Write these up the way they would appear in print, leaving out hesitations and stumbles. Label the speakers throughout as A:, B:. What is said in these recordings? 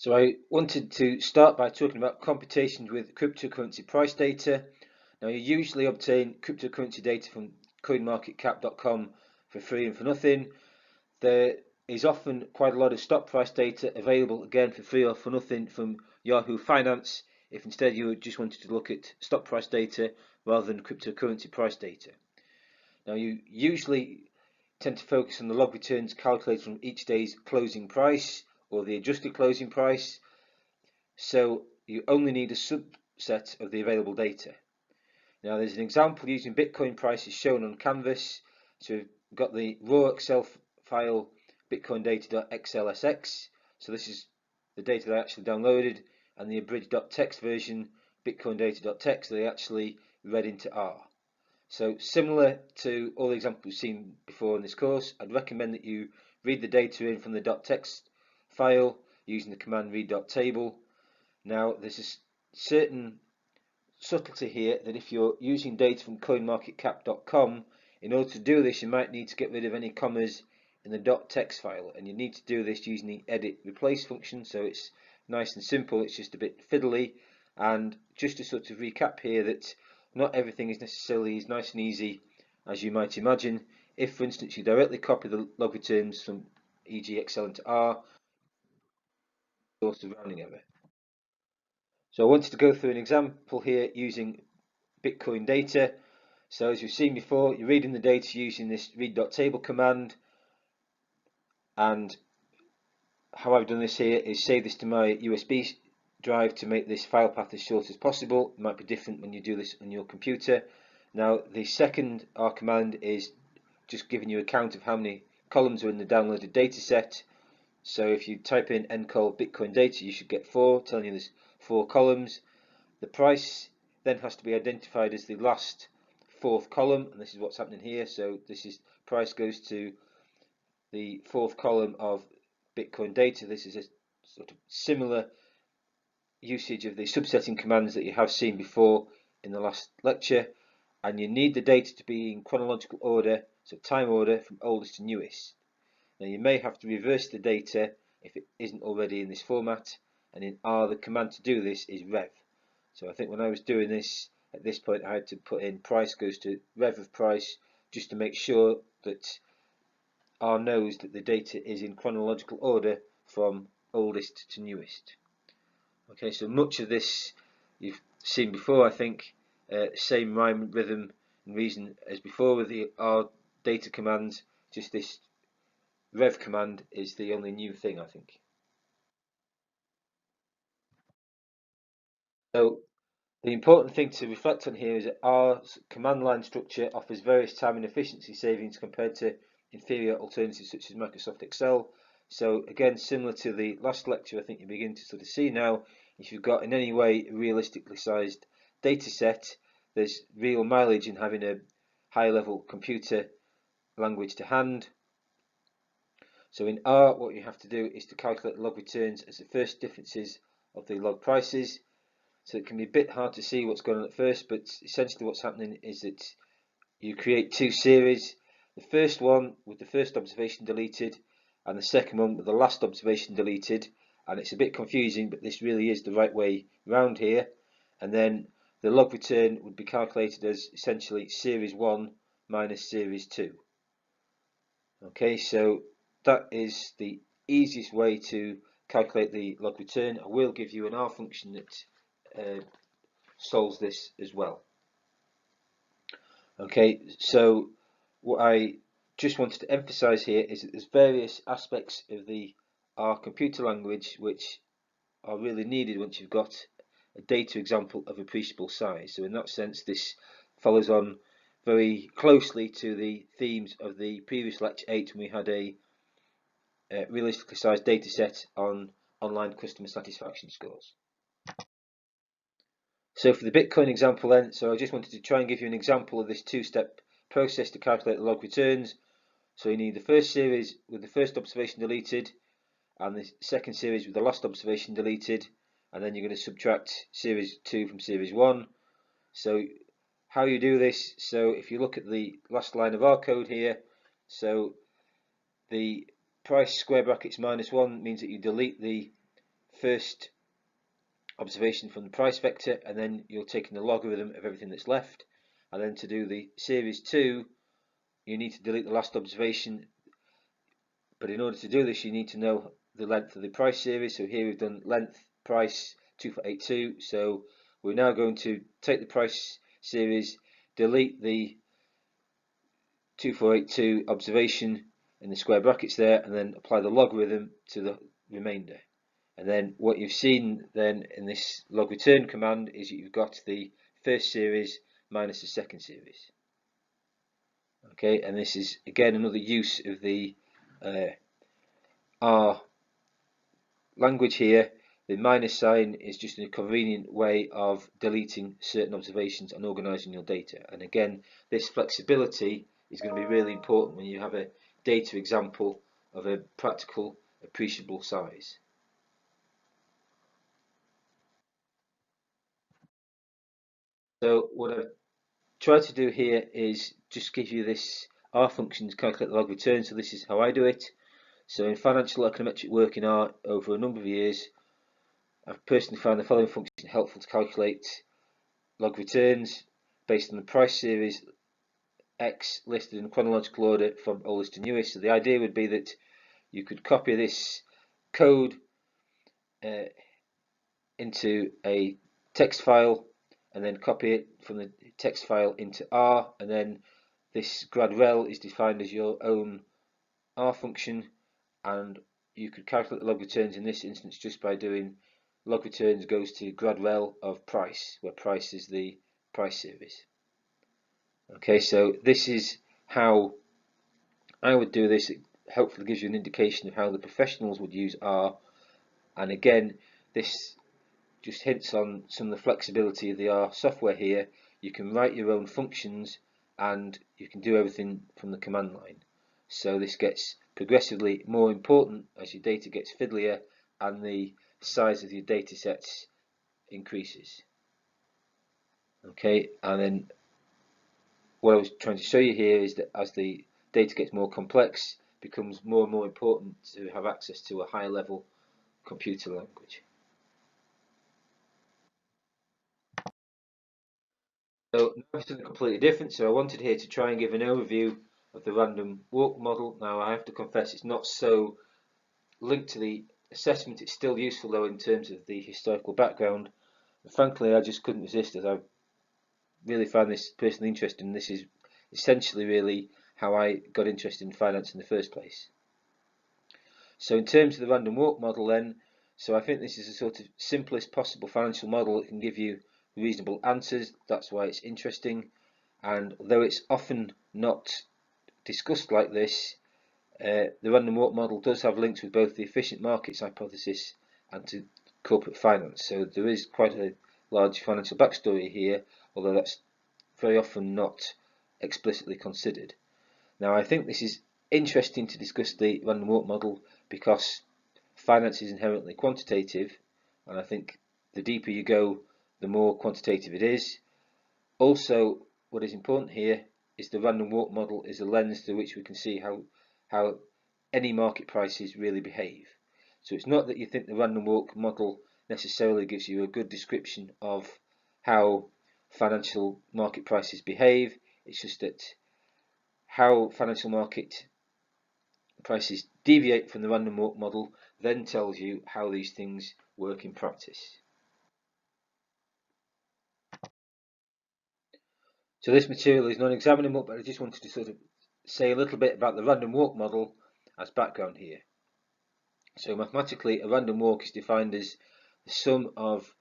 A: So I wanted to start by talking about computations with cryptocurrency price data. Now you usually obtain cryptocurrency data from coinmarketcap.com for free and for nothing. There is often quite a lot of stock price data available again for free or for nothing from Yahoo Finance if instead you just wanted to look at stock price data rather than cryptocurrency price data. Now you usually tend to focus on the log returns calculated from each day's closing price or the adjusted closing price, so you only need a subset of the available data. Now there's an example using Bitcoin prices shown on Canvas. So we've got the raw Excel file bitcoindata.xlsx, so this is the data that I actually downloaded, and the abridged.txt version bitcoindata.txt that I actually read into R. So similar to all the examples we've seen before in this course, I'd recommend that you read the data in from the .txt file using the command read.table. Now there's a certain subtlety here that if you're using data from coinmarketcap.com, in order to do this you might need to get rid of any commas in the .txt file, and you need to do this using the edit replace function. So it's nice and simple, it's just a bit fiddly. And just to sort of recap here, that not everything is necessarily as nice and easy as you might imagine. If for instance you directly copy the log returns from e.g. Excel into R, source of rounding error. So I wanted to go through an example here using Bitcoin data. So as you've seen before, you're reading the data using this read.table command, and how I've done this here is save this to my USB drive to make this file path as short as possible. It might be different when you do this on your computer. Now the second R command is just giving you a count of how many columns are in the downloaded data set. So if you type in ncol Bitcoin data, you should get 4, telling you there's 4 columns. The price then has to be identified as the last fourth column, and this is what's happening here. So this is price goes to the fourth column of Bitcoin data. This is a sort of similar usage of the subsetting commands that you have seen before in the last lecture, and you need the data to be in chronological order, so time order from oldest to newest. Now you may have to reverse the data if it isn't already in this format, and in R the command to do this is rev. So I think when I was doing this, at this point I had to put in price goes to rev of price, just to make sure that R knows that the data is in chronological order from oldest to newest. Okay, so much of this you've seen before, I think. Same rhyme, rhythm and reason as before with the R data commands, just this rev command is the only new thing, I think. So the important thing to reflect on here is that R's command line structure offers various time and efficiency savings compared to inferior alternatives such as Microsoft Excel. So again, similar to the last lecture, I think you begin to sort of see now, if you've got in any way a realistically sized data set, there's real mileage in having a high level computer language to hand. So in R, what you have to do is to calculate the log returns as the first differences of the log prices. So it can be a bit hard to see what's going on at first, but essentially what's happening is that you create two series. The first one with the first observation deleted, and the second one with the last observation deleted. And it's a bit confusing, but this really is the right way round here. And then the log return would be calculated as essentially series 1 minus series 2. Okay, so that is the easiest way to calculate the log return. I will give you an R function that solves this as well. Okay, so what I just wanted to emphasize here is that there's various aspects of the R computer language which are really needed once you've got a data example of appreciable size. So in that sense, this follows on very closely to the themes of the previous lecture 8 when we had a realistically sized data set on online customer satisfaction scores. So for the Bitcoin example then, so I just wanted to try and give you an example of this two-step process to calculate the log returns. So you need the first series with the first observation deleted, and the second series with the last observation deleted, and then you're going to subtract series 2 from series 1. So how you do this, so if you look at the last line of our code here, so the price square brackets -1 means that you delete the first observation from the price vector, and then you're taking the logarithm of everything that's left. And then to do the series 2, you need to delete the last observation. But in order to do this, you need to know the length of the price series. So here we've done length price 2482. So we're now going to take the price series, delete the 2482 observation in the square brackets there, and then apply the logarithm to the remainder. And then what you've seen then in this log return command is that you've got the first series minus the second series. Okay, and this is again another use of the R language here. The minus sign is just a convenient way of deleting certain observations and organizing your data. And again, this flexibility is going to be really important when you have a data example of a practical, appreciable size. So what I've tried to do here is just give you this R function to calculate the log return. So this is how I do it. So in financial econometric work in R over a number of years, I've personally found the following function helpful to calculate log returns based on the price series X listed in chronological order from oldest to newest. So the idea would be that you could copy this code into a text file and then copy it from the text file into R, and then this grad_rel is defined as your own R function, and you could calculate the log returns in this instance just by doing log returns goes to grad_rel of price, where price is the price series. Okay, so this is how I would do this. It hopefully gives you an indication of how the professionals would use R, and again this just hints on some of the flexibility of the R software here. You can write your own functions and you can do everything from the command line. So this gets progressively more important as your data gets fiddlier and the size of your data sets increases. Okay, and then what I was trying to show you here is that as the data gets more complex, it becomes more and more important to have access to a higher level computer language. So now it's something completely different. So I wanted here to try and give an overview of the random walk model. Now I have to confess it's not so linked to the assessment. It's still useful though in terms of the historical background. And frankly, I just couldn't resist as I really found this personally interesting. And this is essentially really how I got interested in finance in the first place. So in terms of the random walk model then, so I think this is a sort of simplest possible financial model that can give you reasonable answers. That's why it's interesting, and though it's often not discussed like this, the random walk model does have links with both the efficient markets hypothesis and to corporate finance. So there is quite a large financial backstory here, although that's very often not explicitly considered. Now I think this is interesting to discuss the random walk model because finance is inherently quantitative, and I think the deeper you go, the more quantitative it is. Also, what is important here is the random walk model is a lens through which we can see how any market prices really behave. So it's not that you think the random walk model necessarily gives you a good description of how financial market prices behave. It's just that how financial market prices deviate from the random walk model then tells you how these things work in practice. So this material is non-examinable, but I just wanted to sort of say a little bit about the random walk model as background here. So mathematically, a random walk is defined as the sum of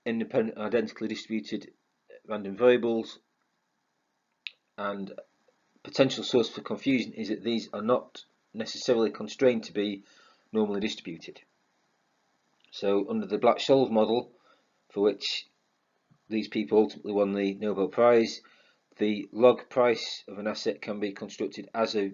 A: independent identically distributed random variables, and potential source for confusion is that these are not necessarily constrained to be normally distributed. So under the Black-Scholes model, for which these people ultimately won the Nobel Prize, the log price of an asset can be constructed as a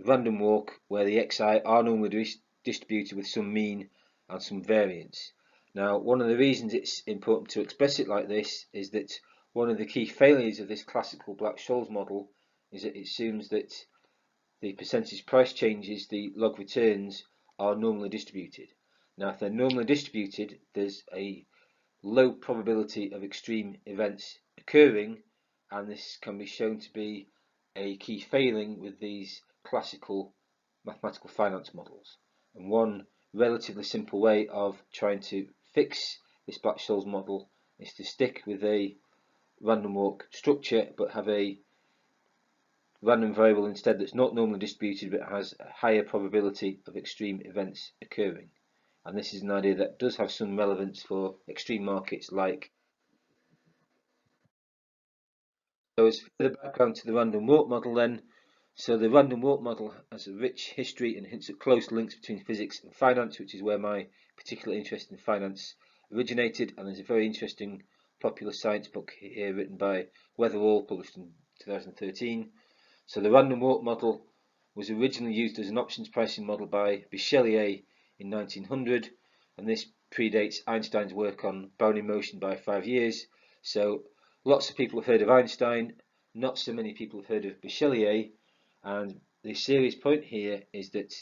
A: random walk where the xi are normally distributed with some mean and some variance. Now, one of the reasons it's important to express it like this is that one of the key failures of this classical Black-Scholes model is that it assumes that the percentage price changes, the log returns, are normally distributed. Now, if they're normally distributed, there's a low probability of extreme events occurring, and this can be shown to be a key failing with these classical mathematical finance models. And one relatively simple way of trying to fix this Black-Scholes model is to stick with a random walk structure, but have a random variable instead that's not normally distributed but has a higher probability of extreme events occurring. And this is an idea that does have some relevance for extreme markets like. So as for the background to the random walk model then, so the random walk model has a rich history and hints at close links between physics and finance, which is where my particular interest in finance originated, and there's a very interesting popular science book here written by Weatherall, published in 2013. So the random walk model was originally used as an options pricing model by Bichelier in 1900, and this predates Einstein's work on boundary motion by 5 years. So lots of people have heard of Einstein, not so many people have heard of Bichelier, and the serious point here is that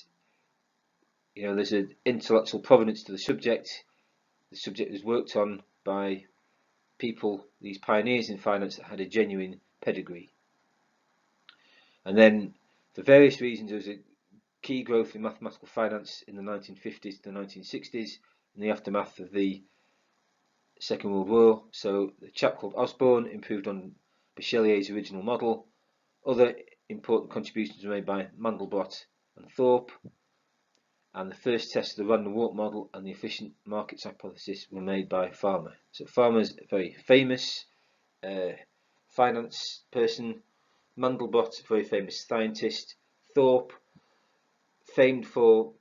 A: there's an intellectual provenance to the subject. The subject was worked on by people, these pioneers in finance that had a genuine pedigree. And then, for various reasons, there was a key growth in mathematical finance in the 1950s to the 1960s in the aftermath of the Second World War. So the chap called Osborne improved on Bichelier's original model. Other important contributions were made by Mandelbrot and Thorpe, and the first test of the random walk model and the efficient markets hypothesis were made by Farmer. So Farmer's a very famous finance person. Mandelbrot, a very famous scientist. Thorpe, famed for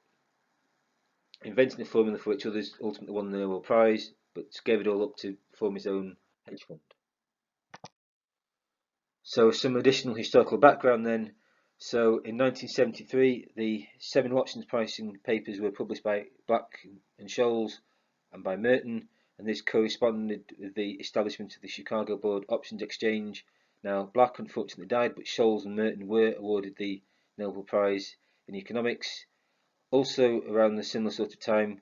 A: inventing a formula for which others ultimately won the Nobel Prize, but gave it all up to form his own hedge fund. So some additional historical background then. So in 1973, the 7 options pricing papers were published by Black and Scholes and by Merton, and this corresponded with the establishment of the Chicago Board Options Exchange. Now, Black unfortunately died, but Scholes and Merton were awarded the Nobel Prize in Economics. Also, around the similar sort of time,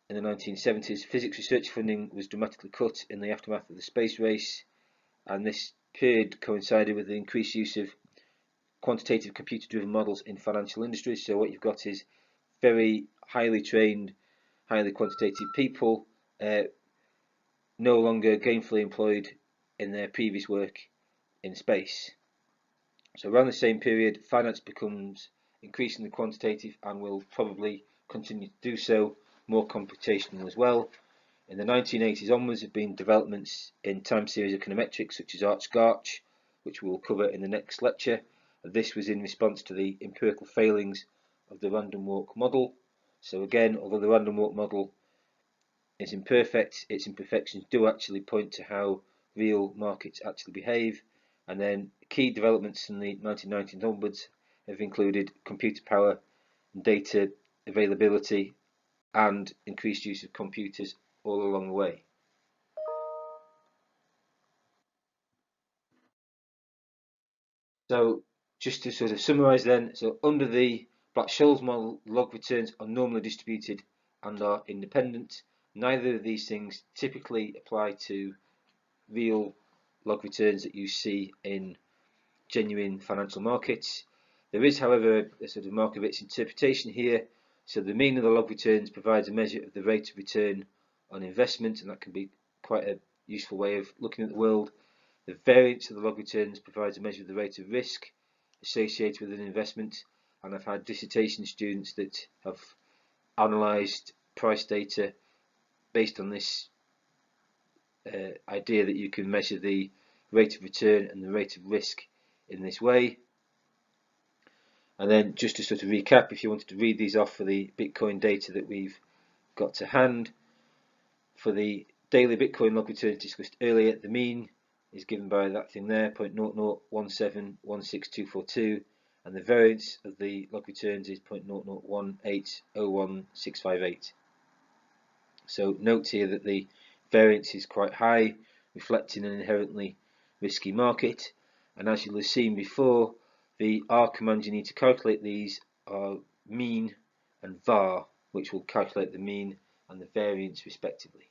A: in the 1970s, physics research funding was dramatically cut in the aftermath of the space race, and this period coincided with the increased use of quantitative computer-driven models in financial industries. So what you've got is very highly trained, highly quantitative people no longer gainfully employed in their previous work in space. So around the same period, finance becomes increasingly quantitative and will probably continue to do so, more computational as well. In the 1980s onwards have been developments in time series econometrics such as Arch-Garch, which we will cover in the next lecture. This was in response to the empirical failings of the random walk model. So again, although the random walk model is imperfect, its imperfections do actually point to how real markets actually behave. And then key developments in the 1990s onwards have included computer power, data availability, and increased use of computers all along the way. So just to sort of summarise then, so under the Black-Scholes model, log returns are normally distributed and are independent. Neither of these things typically apply to real log returns that you see in genuine financial markets. There is, however, a sort of mark of its interpretation here. So the mean of the log returns provides a measure of the rate of return on investment, and that can be quite a useful way of looking at the world. The variance of the log returns provides a measure of the rate of risk associated with an investment, and I've had dissertation students that have analysed price data based on this idea that you can measure the rate of return and the rate of risk in this way. And then just to sort of recap, if you wanted to read these off for the Bitcoin data that we've got to hand, for the daily Bitcoin log returns discussed earlier, the mean is given by that thing there, 0.001716242, and the variance of the log returns is 0.001801658. So note here that the variance is quite high, reflecting an inherently risky market, and as you'll have seen before, the R commands you need to calculate these are mean and var. which will calculate the mean and the variance respectively.